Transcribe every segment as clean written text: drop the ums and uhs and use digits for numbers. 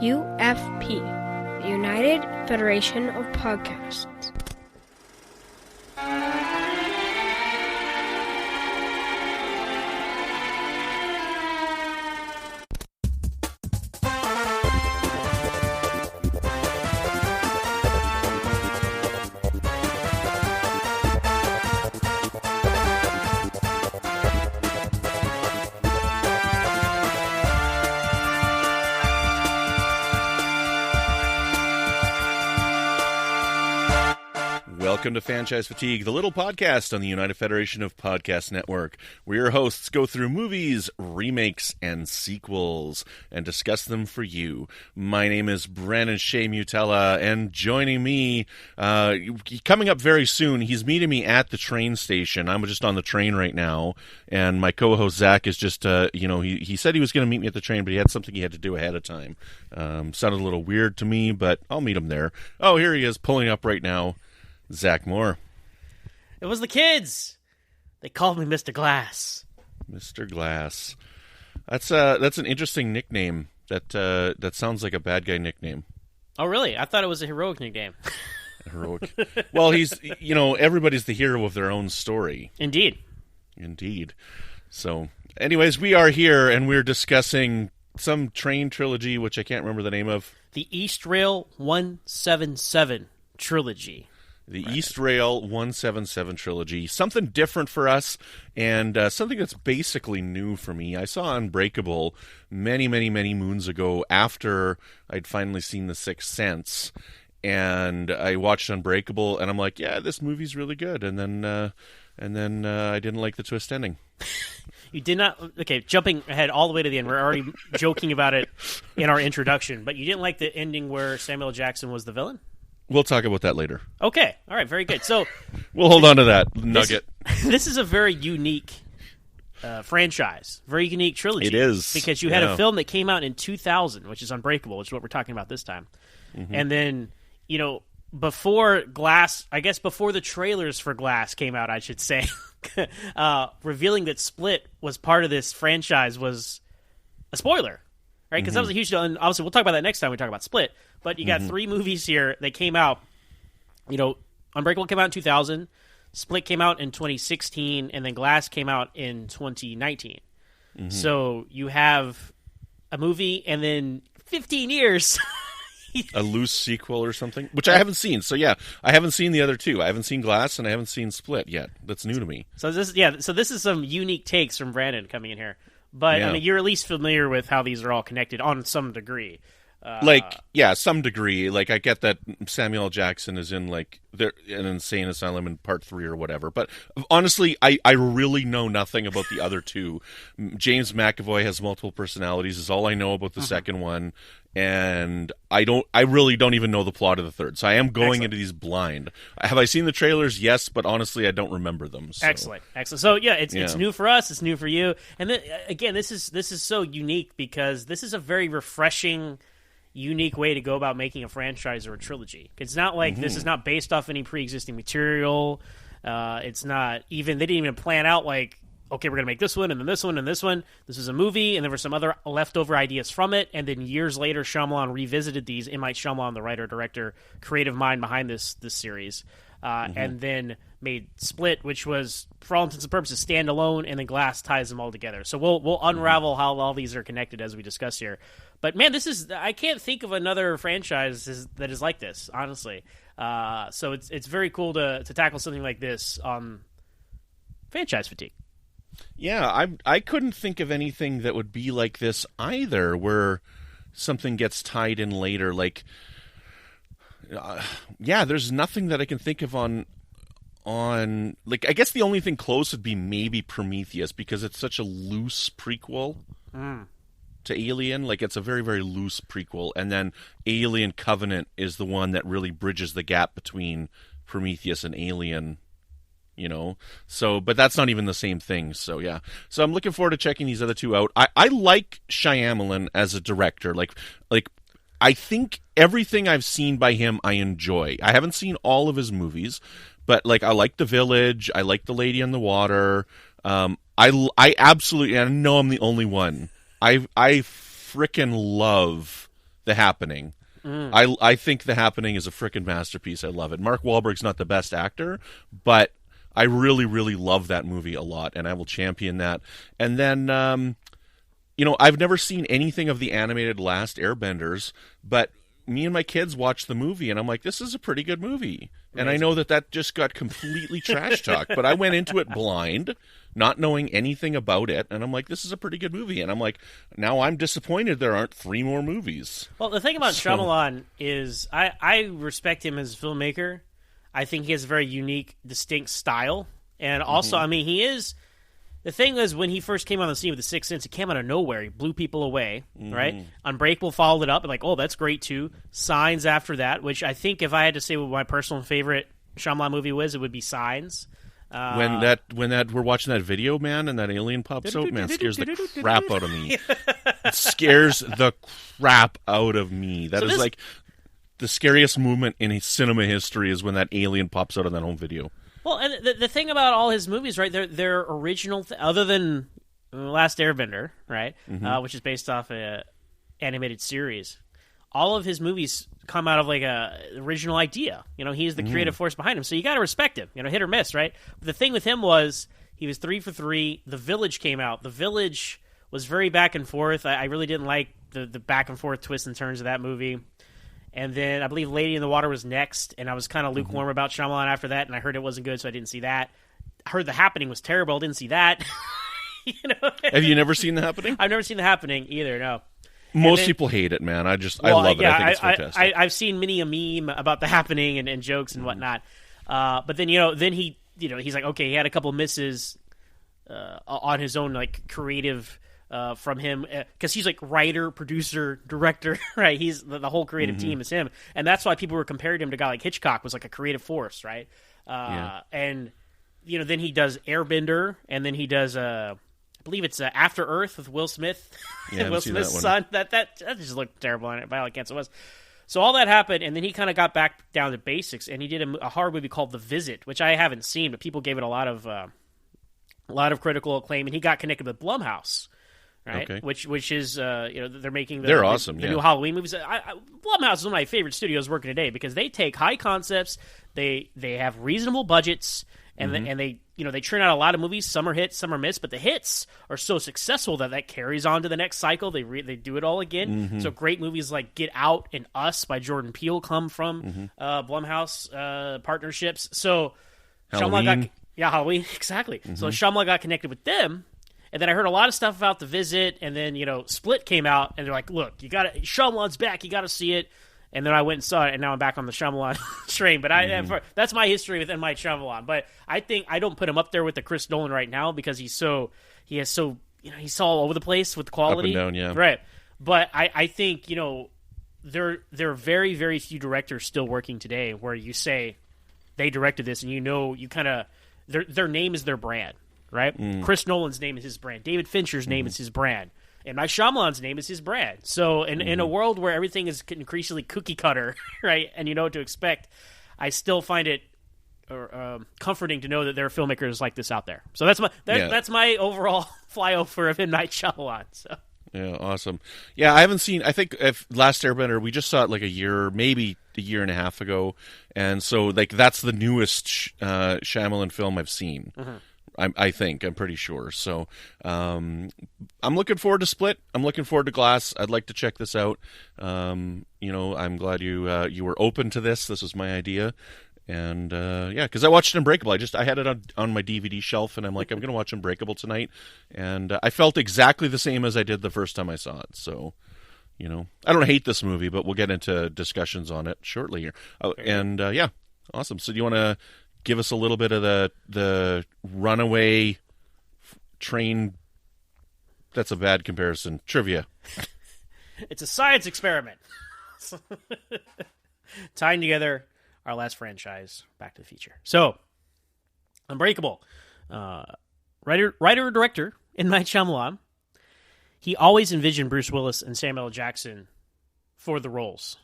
UFP, the United Federation of Podcasts. Welcome to Franchise Fatigue, the little podcast on the United Federation of Podcast Network, where your hosts go through movies, remakes, and sequels, and discuss them for you. My name is Brandon-Shea Mutella, and joining me, coming up very soon, he's meeting me at the train station. I'm just on the train right now, and my co-host Zach is just, he said he was going to meet me at the train, but he had something he had to do ahead of time. Sounded a little weird to me, but I'll meet him there. Oh, here he is, pulling up right now. Zach Moore. It was the kids. They called me Mr. Glass. Mr. Glass. That's an interesting nickname. That sounds like a bad guy nickname. Oh, really? I thought it was a heroic nickname. Heroic. Well, he's, everybody's the hero of their own story. Indeed. So, anyways, we are here and we're discussing some train trilogy, which I can't remember the name of. The Eastrail 177 trilogy. The Eastrail 177 trilogy. Something different for us, and something that's basically new for me. I saw Unbreakable many, many, many moons ago after I'd finally seen The Sixth Sense, and I watched Unbreakable, and I'm like, yeah, this movie's really good. And then I didn't like the twist ending. You did not. Okay, jumping ahead all the way to the end. We're already joking about it in our introduction, but you didn't like the ending where Samuel L. Jackson was the villain? We'll talk about that later. Okay. All right. Very good. So we'll hold on to that nugget. This is a very unique franchise, very unique trilogy. It is. Because you had a film that came out in 2000, which is Unbreakable, which is what we're talking about this time. Mm-hmm. And then, before Glass, I guess before the trailers for Glass came out, I should say, revealing that Split was part of this franchise was a spoiler, right? Because that was a huge deal. And obviously, we'll talk about that next time we talk about Split. But you got three movies here that came out. Unbreakable came out in 2000, Split came out in 2016, and then Glass came out in 2019. Mm-hmm. So you have a movie, and then 15 years. A loose sequel or something, which I haven't seen. So yeah, I haven't seen the other two. I haven't seen Glass, and I haven't seen Split yet. That's new to me. So this is some unique takes from Brandon coming in here. But yeah. I mean, you're at least familiar with how these are all connected on some degree. Some degree. Like, I get that Samuel L. Jackson is in, an insane asylum in part 3 or whatever. But honestly, I really know nothing about the other two. James McAvoy has multiple personalities is all I know about the second one. And I really don't even know the plot of the third. So I am going into these blind. Have I seen the trailers? Yes, but honestly, I don't remember them. So. Excellent. So yeah, it's new for us. It's new for you. And then, again, this is so unique because this is a very refreshing, unique way to go about making a franchise or a trilogy. It's not like this is not based off any pre-existing material. It's not even, they didn't even plan out like, okay, we're going to make this one and then this one and this one. This is a movie, and there were some other leftover ideas from it, and then years later, Shyamalan revisited these. M. Night Shyamalan, the writer, director, creative mind behind this series, and then made Split, which was, for all intents and purposes, standalone, and then Glass ties them all together. So we'll unravel how all these are connected as we discuss here. But man, I can't think of another franchise that is like this, honestly. So it's very cool to tackle something like this on Franchise Fatigue. Yeah, I couldn't think of anything that would be like this either, where something gets tied in later. Like, there's nothing that I can think of on like, I guess the only thing close would be maybe Prometheus, because it's such a loose prequel to Alien. Like, it's a very, very loose prequel, and then Alien Covenant is the one that really bridges the gap between Prometheus and Alien. But that's not even the same thing. So yeah, so I'm looking forward to checking these other two out. I like Shyamalan as a director. Like I think everything I've seen by him I enjoy. I haven't seen all of his movies, but like, I like The Village, I like The Lady on the Water. I absolutely, and I know I'm the only one, I frickin' love The Happening. I think The Happening is a frickin' masterpiece. I love it. Mark Wahlberg's not the best actor, but I really, really love that movie a lot, and I will champion that. And then, I've never seen anything of the animated Last Airbenders, but me and my kids watched the movie, and I'm like, this is a pretty good movie. And I know that just got completely trash talk, but I went into it blind, not knowing anything about it, and I'm like, this is a pretty good movie. And I'm like, now I'm disappointed there aren't 3 more movies. Well, the thing about Shyamalan is I respect him as a filmmaker. I think he has a very unique, distinct style. And also, I mean, he is... The thing is, when he first came on the scene with The Sixth Sense, it came out of nowhere. He blew people away, right? Unbreakable followed it up, and like, oh, that's great too. Signs after that, which I think if I had to say what my personal favorite Shyamalan movie was, it would be Signs. When we're watching that video, man, and that alien pops out, man, scares the crap out of me. It scares the crap out of me. That is like the scariest moment in cinema history is when that alien pops out on that home video. Well, and the thing about all his movies, right, they're original, other than Last Airbender, right, which is based off an animated series. All of his movies come out of like a original idea. He's the creative force behind him, so you got to respect him. Hit or miss, right? But the thing with him was he was 3 for 3. The Village came out. The Village was very back and forth. I really didn't like the back and forth twists and turns of that movie. And then I believe Lady in the Water was next, and I was kind of lukewarm about Shyamalan after that, and I heard it wasn't good, so I didn't see that. I heard The Happening was terrible. I didn't see that. Have you never seen The Happening? I've never seen The Happening either, no. Most people hate it, man. I love it. I think it's fantastic. I've seen many a meme about The Happening and jokes and whatnot. But then, he's like, okay, he had a couple misses on his own, like, creative... from him, because he's like writer, producer, director, right? He's the whole creative team is him, and that's why people were comparing him to a guy like Hitchcock was like a creative force, right? And then he does Airbender, and then he does I believe it's After Earth with Will Smith, Will Smith's son. That just looked terrible on it. By all accounts, it was. So all that happened, and then he kind of got back down to basics, and he did a horror movie called The Visit, which I haven't seen, but people gave it a lot of critical acclaim, and he got connected with Blumhouse. Right, okay. Which is they're making they're awesome. The new Halloween movies. Blumhouse is one of my favorite studios working today because they take high concepts, they have reasonable budgets, and they churn out a lot of movies. Some are hits, some are missed, but the hits are so successful that carries on to the next cycle. They do it all again. So great movies like Get Out and Us by Jordan Peele come from Blumhouse partnerships. So Halloween. Halloween exactly. So Shyamalan got connected with them. And then I heard a lot of stuff about The Visit, and then, Split came out, and they're like, look, Shyamalan's back, you got to see it. And then I went and saw it, and now I'm back on the Shyamalan train. But that's my history with M. Night Shyamalan. But I think I don't put him up there with the Chris Nolan right now because he's all over the place with quality. Up and down, yeah. Right. But I think, there are very, very few directors still working today where you say they directed this, and you kind of, their name is their brand. Right? Chris Nolan's name is his brand. David Fincher's name is his brand. And Night Shyamalan's name is his brand. So in a world where everything is increasingly cookie cutter, right, and you know what to expect, I still find it comforting to know that there are filmmakers like this out there. So that's my overall flyover of M. Night Shyamalan. So. Yeah, awesome. Yeah, I haven't seen. I think if Last Airbender, we just saw it like maybe a year and a half ago, and so like that's the newest Shyamalan film I've seen. I'm pretty sure. So I'm looking forward to Split. I'm looking forward to Glass. I'd like to check this out. I'm glad you were open to this. This was my idea. And because I watched Unbreakable. I had it on my DVD shelf, and I'm like, I'm going to watch Unbreakable tonight. And I felt exactly the same as I did the first time I saw it. So, I don't hate this movie, but we'll get into discussions on it shortly here. Oh, and awesome. So do you want to give us a little bit of the runaway train? That's a bad comparison. Trivia. It's a science experiment. Tying together our last franchise, Back to the Future. So, Unbreakable. Writer-director M. Night Shyamalan. He always envisioned Bruce Willis and Samuel L. Jackson for the roles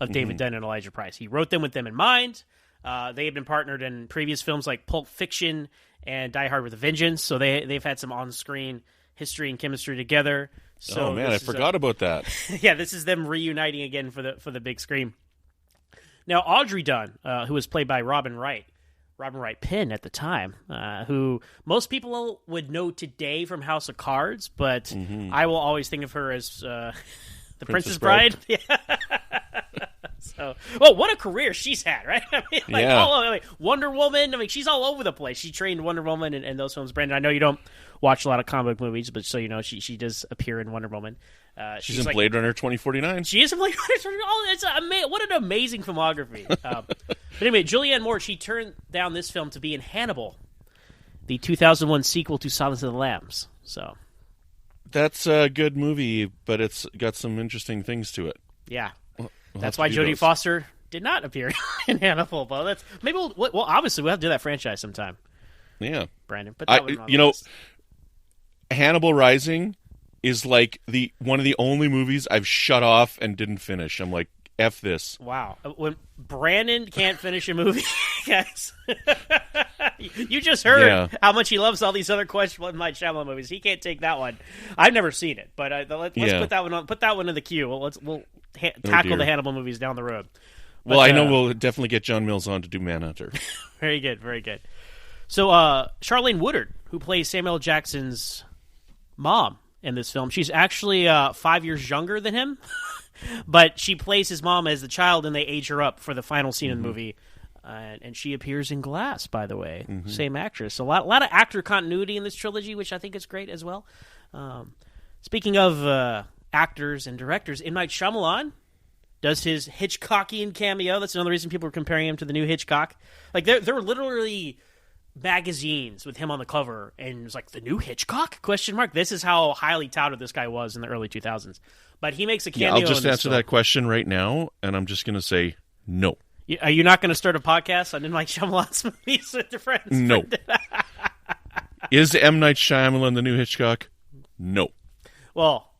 of David Dunn and Elijah Price. He wrote them with them in mind. They had been partnered in previous films like Pulp Fiction and Die Hard with a Vengeance, so they've had some on-screen history and chemistry together. So oh man, I forgot about that. Yeah, this is them reuniting again for the big screen. Now, Audrey Dunn, who was played by Robin Wright Penn at the time, who most people would know today from House of Cards, but I will always think of her as the Princess Bride. Yeah. So, well, what a career she's had, right? I mean, Wonder Woman. I mean, she's all over the place. She trained Wonder Woman in those films. Brandon, I know you don't watch a lot of comic book movies, but so you know, she does appear in Wonder Woman. She's in Blade Runner 2049. She is in Blade Runner 2049. Oh, what an amazing filmography. But anyway, Julianne Moore, she turned down this film to be in Hannibal, the 2001 sequel to Silence of the Lambs. So that's a good movie, but it's got some interesting things to it. Yeah. That's why Jodie Foster did not appear in Hannibal. But that's maybe obviously we'll have to do that franchise sometime. Yeah, Brandon. But Hannibal Rising is like one of the only movies I've shut off and didn't finish. I'm like, F this. Wow, when Brandon can't finish a movie, guys, you just heard how much he loves all these other questionable M. Night Shyamalan movies. He can't take that one. I've never seen it, but let's put that one on. Put that one in the queue. We'll tackle the Hannibal movies down the road. But, I know we'll definitely get John Mills on to do Manhunter. Very good, very good. So Charlene Woodard, who plays Samuel Jackson's mom in this film, she's actually 5 years younger than him, but she plays his mom as the child, and they age her up for the final scene in the movie. And she appears in Glass, by the way. Same actress. So a lot of actor continuity in this trilogy, which I think is great as well. Speaking of actors and directors, M. Night Shyamalan does his Hitchcockian cameo. That's another reason people are comparing him to the new Hitchcock. Like, there were literally magazines with him on the cover, and it was like, the new Hitchcock? ? This is how highly touted this guy was in the early 2000s. But he makes a cameo. I'll just answer that question right now, and I'm just going to say no. Are you not going to start a podcast on M. Night Shyamalan's movies with your friends? No. Is M. Night Shyamalan the new Hitchcock? No. Well,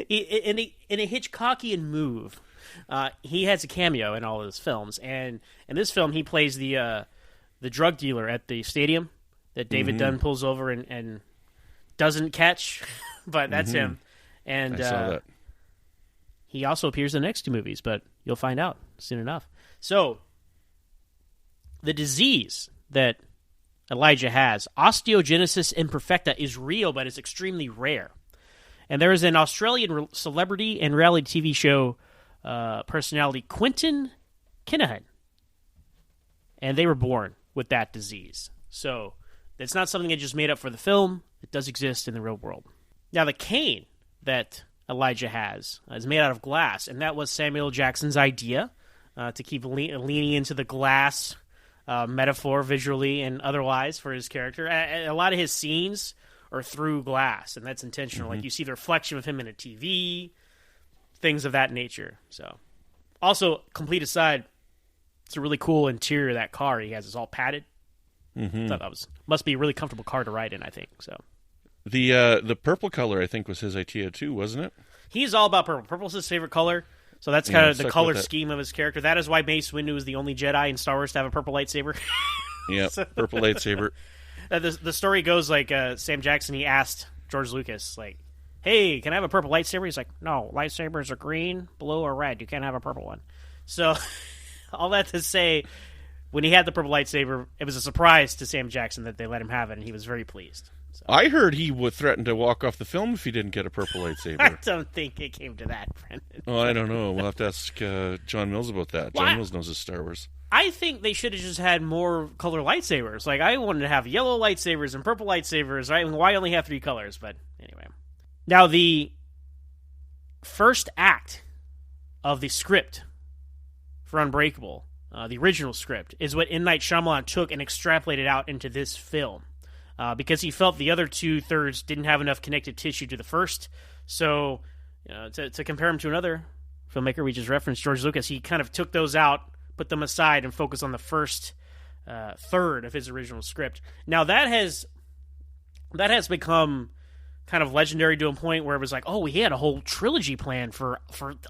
in a Hitchcockian move, he has a cameo in all of his films, and in this film, he plays the drug dealer at the stadium that David Dunn pulls over and doesn't catch, but that's him. And I saw that. He also appears in the next two movies, but you'll find out soon enough. So, the disease that Elijah has, osteogenesis imperfecta, is real, but it's extremely rare. And there is an Australian celebrity and reality TV show personality, Quentin Kinahan, and they were born with that disease. So, it's not something they just made up for the film. It does exist in the real world. Now, the cane that Elijah has is made out of glass, and that was Samuel Jackson's idea, to keep leaning into the glass metaphor visually and otherwise for his character. A lot of his scenes are through glass, and that's intentional. Like, you see the reflection of him in a TV, things of that nature. So, also, complete aside, it's a really cool interior of that car he has. It's all padded. I thought that must be a really comfortable car to ride in, I think. So, the purple color, I think, was his idea too, wasn't it? He's all about purple. Purple's his favorite color, so that's kind of the color scheme of his character. That is why Mace Windu is the only Jedi in Star Wars to have a purple lightsaber. Yeah, purple lightsaber. The story goes like Sam Jackson, he asked George Lucas, like, hey, can I have a purple lightsaber? He's like, no, lightsabers are green, blue, or red. You can't have a purple one. So, all that to say, when he had the purple lightsaber, it was a surprise to Sam Jackson that they let him have it, and he was very pleased. So. I heard he would threaten to walk off the film if he didn't get a purple lightsaber. I don't think it came to that, Brendan. Oh, I don't know. We'll have to ask John Mills about that. John Mills knows his Star Wars. I think they should have just had more color lightsabers. Like, I wanted to have yellow lightsabers and purple lightsabers. Right? Why only have 3 colors? But anyway. Now, the first act of the script for Unbreakable, the original script, is what M. Night Shyamalan took and extrapolated out into this film. Because he felt the other 2/3 didn't have enough connective tissue to the first. So, to compare him to another filmmaker we just referenced, George Lucas, he kind of took those out, put them aside, and focused on the first third of his original script. Now, that has become kind of legendary to a point where it was like, oh, he had a whole trilogy planned for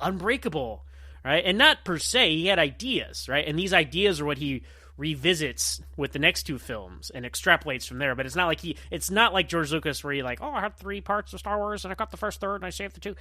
Unbreakable, right? And not per se, he had ideas, right? And these ideas are what he revisits with the next two films and extrapolates from there. But it's not like George Lucas where he like, oh, I have 3 parts of Star Wars and I got the first third and I saved the 2.